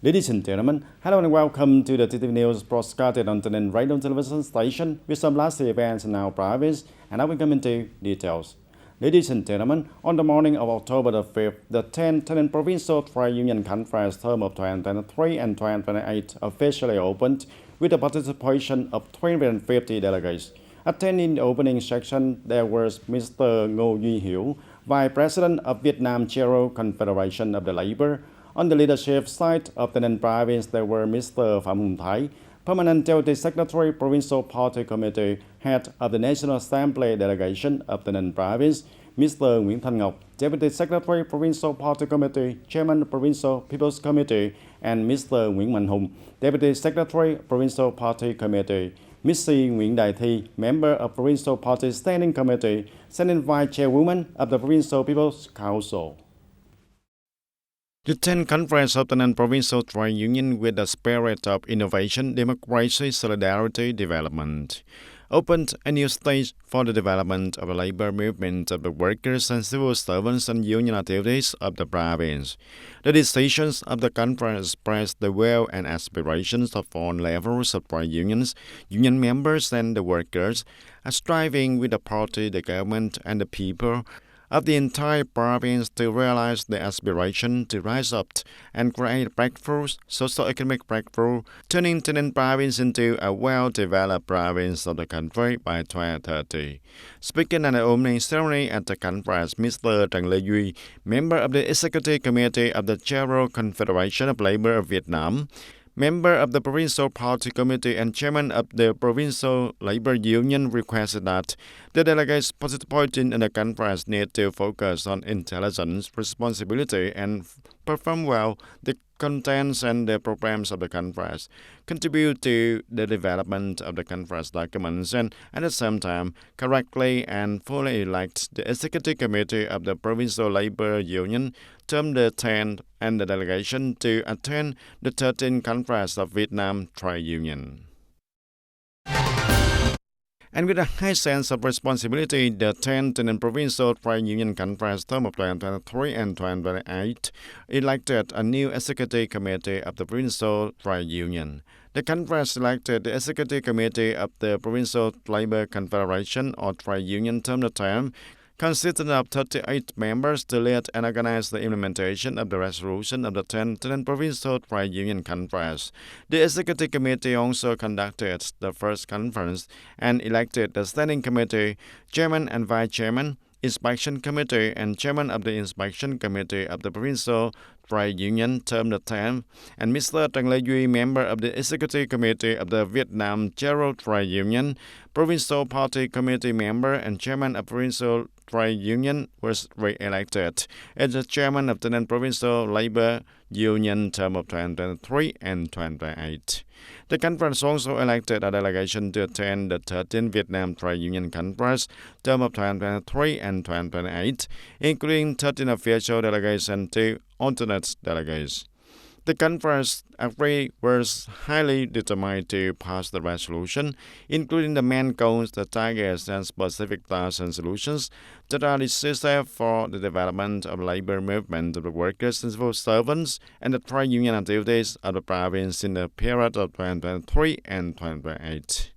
Ladies and gentlemen, hello and welcome to the TTV News broadcasted on TayNinhTV radio television station with some last events in our province, and I will come into details. Ladies and gentlemen, on the morning of October the 5th, the 10th TayNinhTV Provincial Trade Union Conference term of 2023 and 2028 officially opened with the participation of 350 delegates. Attending the opening section, there was Mr. Ngô Duy Hiểu, Vice President of Vietnam Chero Confederation of the Labor. On the leadership side of the TayNinhTV province, there were Mr. Phạm Hùng Thái, Permanent Deputy Secretary, Provincial Party Committee, Head of the National Assembly Delegation of the TayNinhTV province, Mr. Nguyễn Thanh Ngọc, Deputy Secretary, Provincial Party Committee, Chairman, Provincial People's Committee, and Mr. Nguyễn Mạnh Hùng, Deputy Secretary, Provincial Party Committee. Ms. Nguyễn Đại Thi, Member of Provincial Party Standing Committee, Standing Vice Chairwoman of the Provincial People's Council. The 10th Conference of the TayNinhTV Provincial Trade Union with the spirit of innovation, democracy, solidarity, development opened a new stage for the development of the labor movement of the workers and civil servants and union activities of the province. The decisions of the conference expressed the will and aspirations of all levels of trade unions, union members and the workers, striving with the party, the government and the people of the entire province to realize the aspiration to rise up and create breakthroughs, socio-economic breakthrough, turning TayNinhTV province into a well-developed province of the country by 2030. Speaking at the opening ceremony at the conference, Mr. Trần Lê Duy, member of the Executive Committee of the Chero Confederation of Labor of Vietnam, member of the Provincial Party Committee and chairman of the Provincial Labor Union, requested that the delegates participating in the conference need to focus on intelligence, responsibility, and perform well the contents and the programs of the conference, contribute to the development of the conference documents, and at the same time correctly and fully elect the Executive Committee of the Provincial Labor Union, term the 10th and the delegation to attend the 13th Conference of Vietnam Trade Union. And with a high sense of responsibility, the 10th TayNinhTV Provincial Trade Union Conference term of 2023 and 2028 elected a new Executive Committee of the Provincial Trade Union. The conference elected the Executive Committee of the Provincial Labor Confederation or Trade Union term the term, consisting of 38 members to lead and organize the implementation of the resolution of the 10th TayNinhTV Provincial Trade Union Conference. The Executive Committee also conducted the first conference and elected the Standing Committee, Chairman and Vice Chairman, Inspection Committee, and Chairman of the Inspection Committee of the Provincial Trade Union term the 10th, and Mr. Trần Lê Duy, member of the Executive Committee of the Vietnam Chero Trade Union, Provincial Party Committee member and Chairman of Provincial Trade Union, was re-elected as the Chairman of the TayNinhTV Provincial Labor Union term of 2023 and 2028. The conference also elected a delegation to attend the 13th Vietnam Trade Union Conference term of 2023 and 2028, including 13 official delegates and 2 alternate delegates. The conference agreed was highly determined to pass the resolution, including the main goals, the targets, and specific tasks and solutions that are necessary for the development of the labor movement of the workers and civil servants and the trade union activities of the province in the period of 2023 and 2028.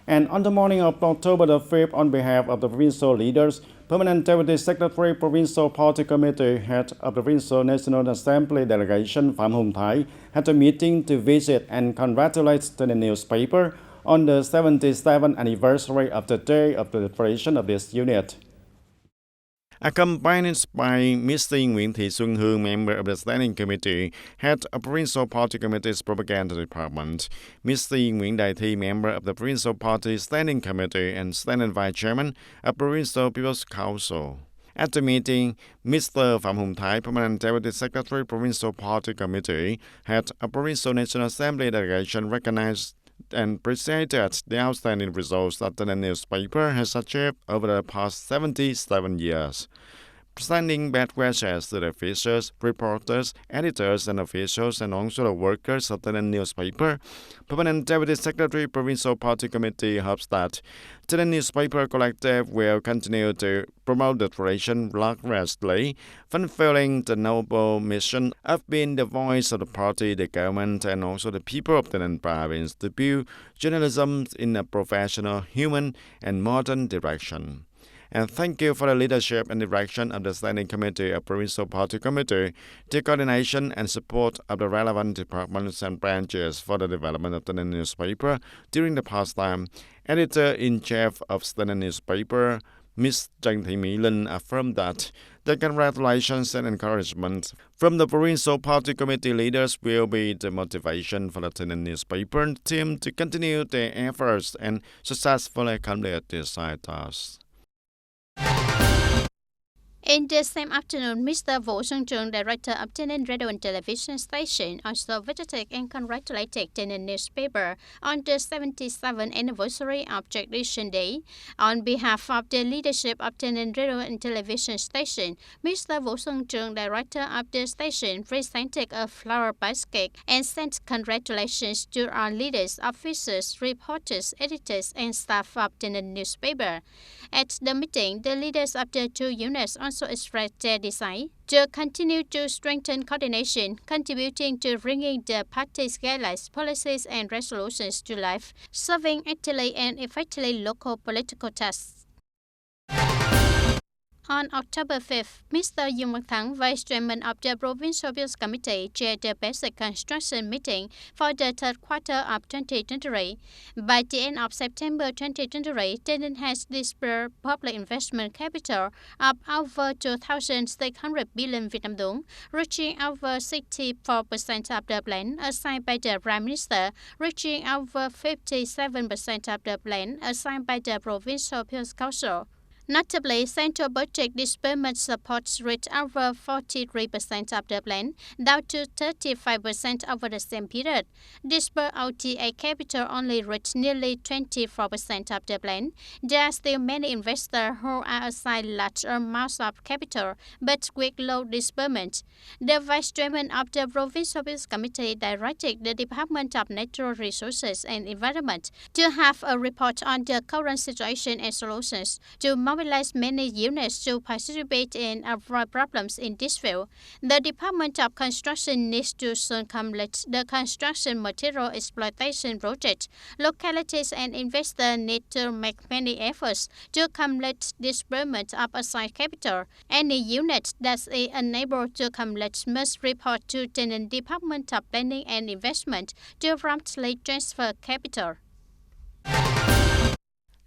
And on the morning of October the 5th, on behalf of the provincial leaders, Permanent Deputy Secretary, Provincial Party Committee, Head of the Provincial National Assembly Delegation, Phạm Hùng Thái, had a meeting to visit and congratulate the newspaper on the 77th anniversary of the day of the creation of this unit. Accompanied by Ms. Nguyễn Thị Xuân Hương, member of the Standing Committee, Head of Provincial Party Committee's Propaganda Department, Ms. Nguyễn Đại Thi, member of the Provincial Party Standing Committee and Standing Vice Chairman of Provincial People's Council. At the meeting, Mr. Phạm Hùng Thái, Permanent Deputy Secretary, Provincial Party Committee, Head of Provincial National Assembly Delegation, recognized and appreciated the outstanding results that the newspaper has achieved over the past 77 years. sending bad wishes to the officials, reporters, editors, and officials, and also the workers of the newspaper. Permanent Deputy Secretary Provincial Party Committee hopes that the newspaper collective will continue to promote the tradition rigorously, fulfilling the noble mission of being the voice of the party, the government, and also the people of the province to build journalism in a professional, human, and modern direction. And thank you for the leadership and direction of the Standing Committee of Provincial Party Committee, the coordination and support of the relevant departments and branches for the development of the newspaper during the past time. Editor-in-Chief of the newspaper, Ms. Trần Thị Mỹ Linh, affirmed that the congratulations and encouragement from the Provincial Party Committee leaders will be the motivation for the newspaper team to continue their efforts and successfully complete this side task. In the same afternoon, Mr. Vũ Xuân Trường, director of TayNinh Radio and Television Station, also visited and congratulated TayNinh newspaper on the 77th anniversary of Tradition Day. On behalf of the leadership of TayNinh Radio and Television Station, Mr. Vũ Xuân Trường, director of the station, presented a flower basket and sent congratulations to our leaders, officers, reporters, editors, and staff of TayNinh newspaper. At the meeting, the leaders of the two units also expressed their desire to continue to strengthen coordination, contributing to bringing the party's guidelines, policies, and resolutions to life, serving actively and effectively local political tasks. On October 5th, Mr. Dương Văn Thắng, Vice Chairman of the Provincial Bills Committee, chaired the basic construction meeting for the third quarter of 2023. By the end of September 2023, TayNinh has disbursed public investment capital of over 2,600 billion Vietnam dong, reaching over 64% of the plan assigned by the Prime Minister, reaching over 57% of the plan assigned by the Provincial Bills Council. Notably, central budget disbursement supports reached over 43% of the plan, down to 35% over the same period. Disbursed OTA capital only reached nearly 24% of the plan. There are still many investors who are assigned large amounts of capital, but with low disbursement. The Vice Chairman of the Provincial Bills Committee directed the Department of Natural Resources and Environment to have a report on the current situation and solutions to mobilize many units to participate in avoid problems in this field. The Department of Construction needs to soon complete the construction material exploitation project. Localities and investors need to make many efforts to complete disbursement of assigned capital. Any unit that is unable to complete must report to the Department of Planning and Investment to promptly transfer capital.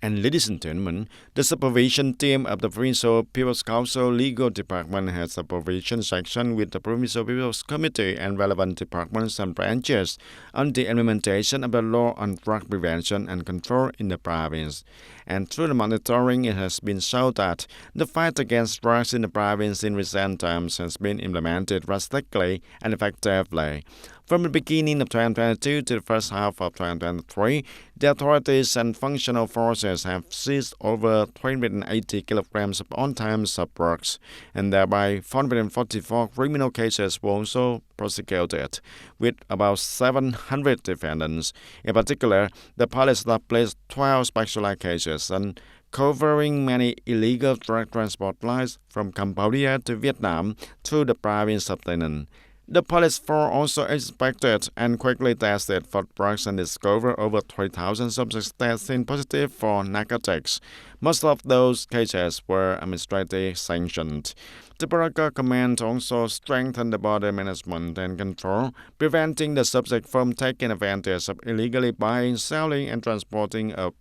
And ladies and gentlemen, the supervision team of the Provincial People's Council Legal Department has a supervision section with the Provincial People's Committee and relevant departments and branches on the implementation of the law on drug prevention and control in the province. And through the monitoring, it has been shown that the fight against drugs in the province in recent times has been implemented drastically and effectively. From the beginning of 2022 to the first half of 2023, the authorities and functional forces have seized over 380 kilograms of on-time drugs, and thereby 444 criminal cases were also prosecuted, with about 700 defendants. In particular, the police established 12 specialized cases and covering many illegal drug transport lines from Cambodia to Vietnam through the province of Tây Ninh. The police force also inspected and quickly tested for drugs and discovered over 3,000 subjects testing positive for narcotics. Most of those cases were administratively sanctioned. The Baraka Command also strengthened the border management and control, preventing the subject from taking advantage of illegally buying, selling, and transporting of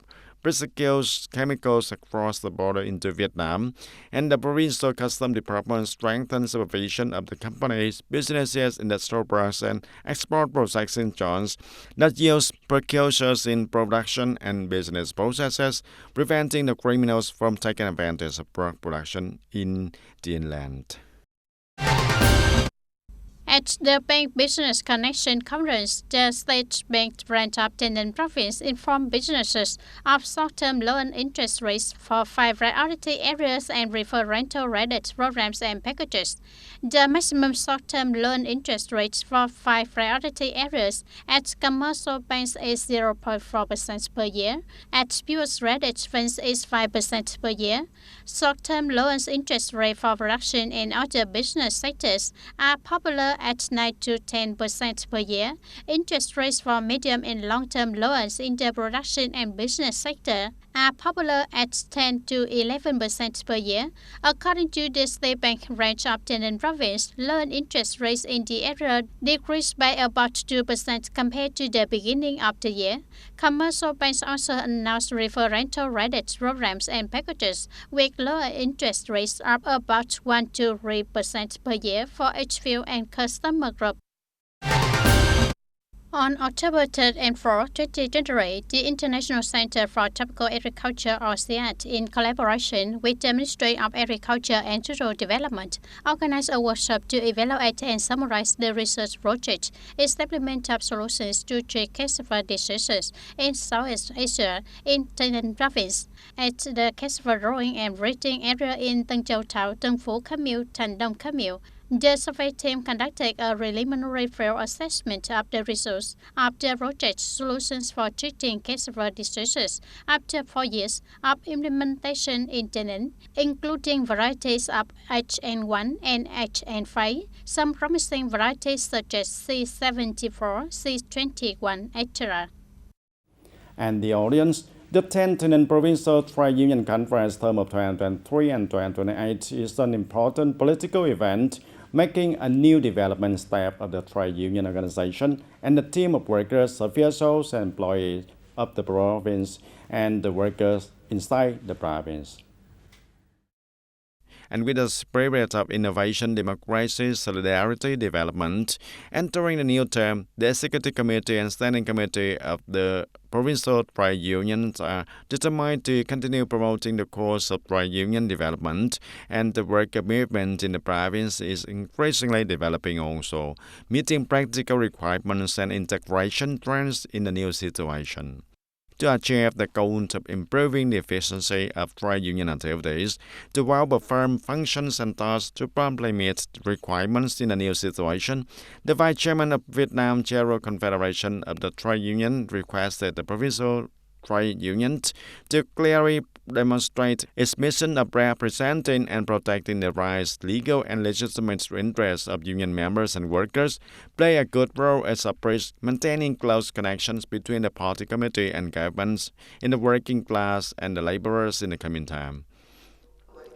prosecutes chemicals across the border into Vietnam, and the Provincial Customs Department strengthened supervision of the companies, businesses, industrial products, and export processing zones that use precursors in production and business processes, preventing the criminals from taking advantage of drug production in the inland. At the Bank Business Connection Conference, the State Bank branch of Taynan Province informed businesses of short-term loan interest rates for 5 priority areas and refer rental credit programs and packages. The maximum short-term loan interest rates for 5 priority areas at commercial banks is 0.4% per year. At pure credit funds is 5% per year. Short-term loans interest rate for production and other business sectors are popular at 9 to 10% per year. Interest rates for medium and long-term loans in the production and business sector are popular at 10 to 11% per year. According to the State Bank branch of Taynan Province, loan interest rates in the area decreased by about 2% compared to the beginning of the year. Commercial banks also announced refer rental credit programs and packages with lower interest rates of about 1 to 3% per year for each field and customer group. On October 3rd and 4th, 2023, the International Center for Tropical Agriculture, or CIAT, in collaboration with the Ministry of Agriculture and Rural Development, organized a workshop to evaluate and summarize the research project, establishment of solutions to treat cassava diseases in Southeast Asia in Taynan Province, at the cassava growing and breeding area in Tân Châu Thảo, Tân Phú Kham Mueang, Thành Đông Kham Mueang. The survey team conducted a preliminary field assessment of the results of the project solutions for treating cassava diseases after 4 years of implementation in Taynan, including varieties of HN1 and HN5, some promising varieties such as C74, C21, etc. And the audience, the 10th Taynan Provincial Trade Union Conference term of 2023 and 2028 is an important political event, making a new development step of the trade union organization and the team of workers, officials, and employees of the province and the workers inside the province. And with a spirit of innovation, democracy, solidarity, development, entering the new term, the Executive Committee and Standing Committee of the provincial trade unions are determined to continue promoting the course of trade union development, and the worker movement in the province is increasingly developing also, meeting practical requirements and integration trends in the new situation. To achieve the goal of improving the efficiency of trade union activities, to develop firm functions and tasks to promptly meet the requirements in the new situation, the Vice Chairman of Vietnam General Confederation of the Trade Union requested the provincial trade unions to clearly demonstrate its mission of representing and protecting the rights, legal and legitimate interests of union members and workers, play a good role as a bridge, maintaining close connections between the party committee and governments in the working class and the laborers in the coming time.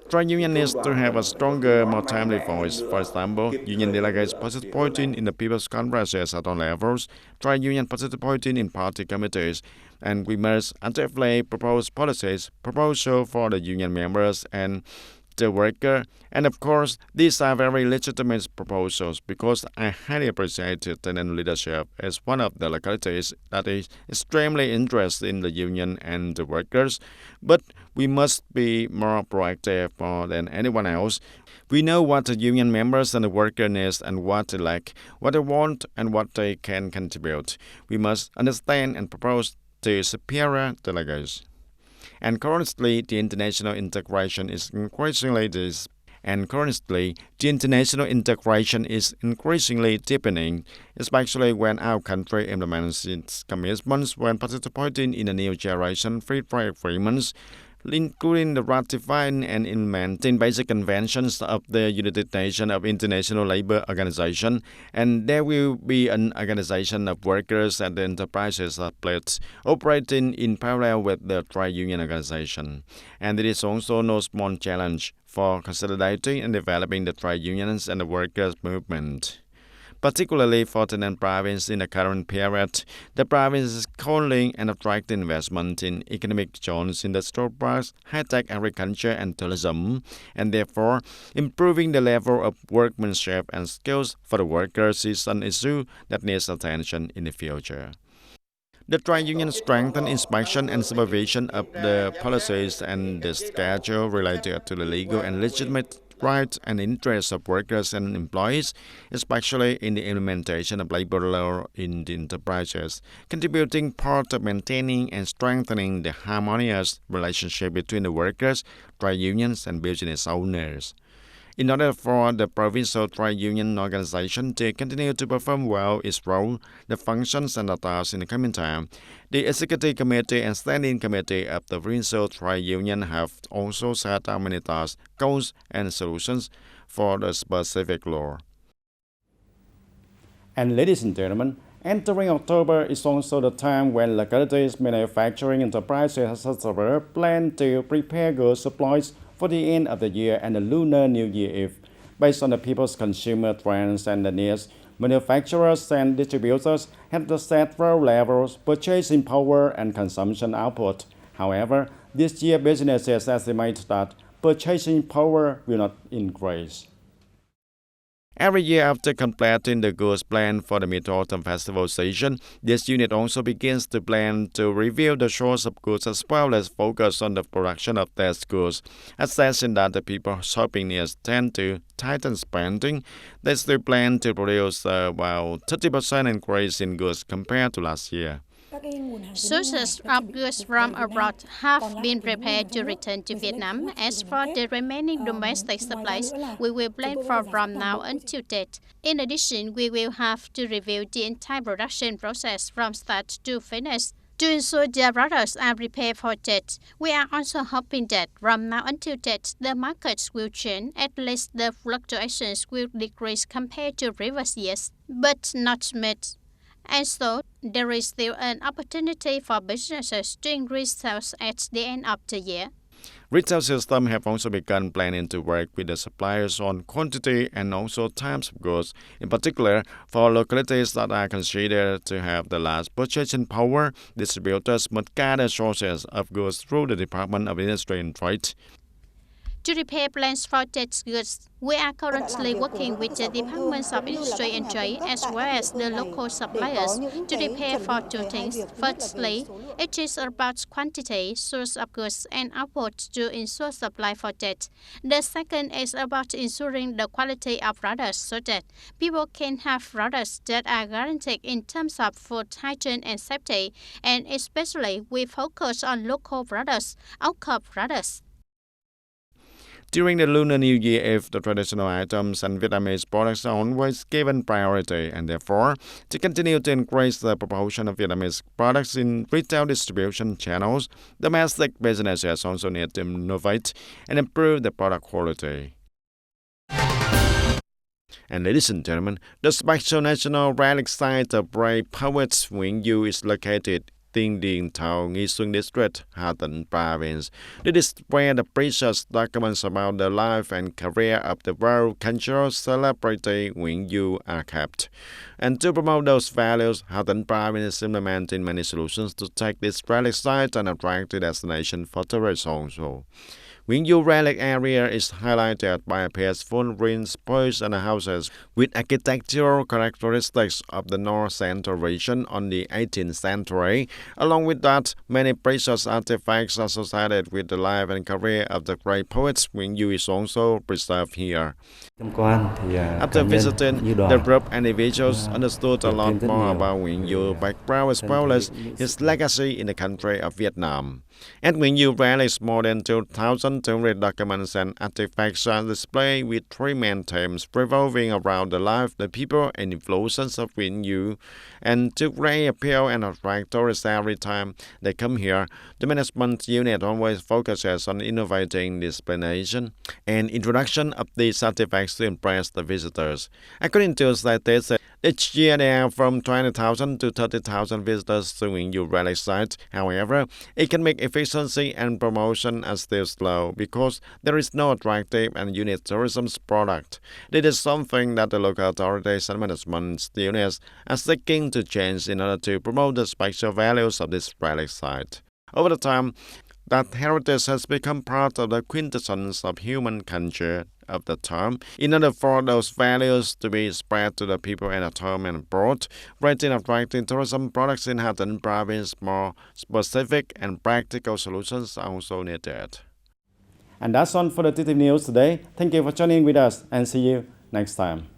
Trade union needs to have a stronger, more timely voice. For example, union delegates participating in the People's Congresses at all levels, trade union participating in party committees, and we must actively propose policies, proposals for the union members and the worker. And of course, these are very legitimate proposals because I highly appreciate Taynan leadership as one of the localities that is extremely interested in the union and the workers. But we must be more proactive more than anyone else. We know what the union members and the worker needs and what they lack, what they want and what they can contribute. We must understand and propose to superior delegates. And currently, the international integration is increasingly deepening, especially when our country implements its commitments when participating in the new generation free trade agreements, including the ratifying and implementing basic conventions of the United Nations of International Labour Organization, and there will be an organization of workers and enterprises operating in parallel with the trade union organization. And it is also no small challenge for consolidating and developing the trade unions and the workers' movement. Particularly for Taynan Province in the current period, the province is calling and attracting investment in economic zones, industrial parks, high-tech agriculture and tourism, and therefore improving the level of workmanship and skills for the workers is an issue that needs attention in the future. The trade union strengthened inspection and supervision of the policies and the schedule related to the legal and legitimate rights and interests of workers and employees, especially in the implementation of labor law in the enterprises, contributing part of maintaining and strengthening the harmonious relationship between the workers, trade unions, and business owners. In order for the provincial trade union organization to continue to perform well its role, the functions and the tasks in the coming time, the Executive Committee and Standing Committee of the provincial trade union have also set out many tasks, goals, and solutions for the specific law. And ladies and gentlemen, entering October is also the time when localities, manufacturing enterprises, etc. plan to prepare goods supplies for the end of the year and the Lunar New Year Eve. Based on the people's consumer trends and the needs, manufacturers and distributors have to set several levels, purchasing power and consumption output. However, this year businesses estimate that purchasing power will not increase. Every year after completing the goods plan for the Mid-Autumn Festival season, this unit also begins to plan to review the source of goods as well as focus on the production of test goods. Assessing that the people shopping needs tend to tighten spending, they still plan to produce about 30% increase in goods compared to last year. Sources of goods from abroad have been prepared to return to Vietnam. As for the remaining domestic supplies, we will plan from now until date. In addition, we will have to review the entire production process from start to finish to ensure the products are prepared for date. We are also hoping that from now until date, the markets will change. At least the fluctuations will decrease compared to previous years, but not much. And so, there is still an opportunity for businesses to increase sales at the end of the year. Retail systems have also begun planning to work with the suppliers on quantity and also types of goods, in particular for localities that are considered to have the largest purchasing power. Distributors must gather sources of goods through the Department of Industry and Trade. To prepare plans for test goods, we are currently working with the Departments of Industry and Trade as well as the local suppliers to prepare for two things. Firstly, it is about quantity, source of goods, and output to ensure supply for that. The second is about ensuring the quality of products so that people can have products that are guaranteed in terms of food hygiene and safety, and especially we focus on local products, outcome products. During the Lunar New Year Eve, the traditional items and Vietnamese products are always given priority, and therefore, to continue to increase the proportion of Vietnamese products in retail distribution channels, domestic businesses also need to innovate and improve the product quality. And ladies and gentlemen, the special national relic site of brave poet Nguyễn Du is located TayNinhTV District, Hà Tĩnh Province. This is where the precious documents about the life and career of the world cultural celebrity Nguyễn Du are kept. And to promote those values, Hà Tĩnh Province is implementing many solutions to take this relic site and attractive destination for tourists also. Nguyễn Du relic area is highlighted by a peaceful green space and houses with architectural characteristics of the North Central region on the 18th century. Along with that, many precious artifacts associated with the life and career of the great poet Nguyễn Du is also preserved here. After visiting, the group and individuals understood a lot more about Nguyễn Du's background as well as his legacy in the country of Vietnam. At Nguyễn Du relics, more than 2,200 documents and artifacts are displayed with three main themes revolving around the life, the people, and influences of Nguyễn Du. And to great appeal and attract tourists every time they come here, the management unit always focuses on innovating displayation and introduction of these artifacts to impress the visitors. According to statistics, each year there are from 20,000 to 30,000 visitors to Nguyễn Du relic site. However, economic efficiency and promotion are still slow because there is no attractive and unique tourism product. This is something that the local authorities and management units are seeking to change in order to promote the special values of this relic site. Over the time, that heritage has become part of the quintessence of human culture of the time. In order for those values to be spread to the people at home and abroad, rating attracting tourism products in Hà Tĩnh Province, more specific and practical solutions are also needed. And that's all for the TTV News today. Thank you for joining with us and see you next time.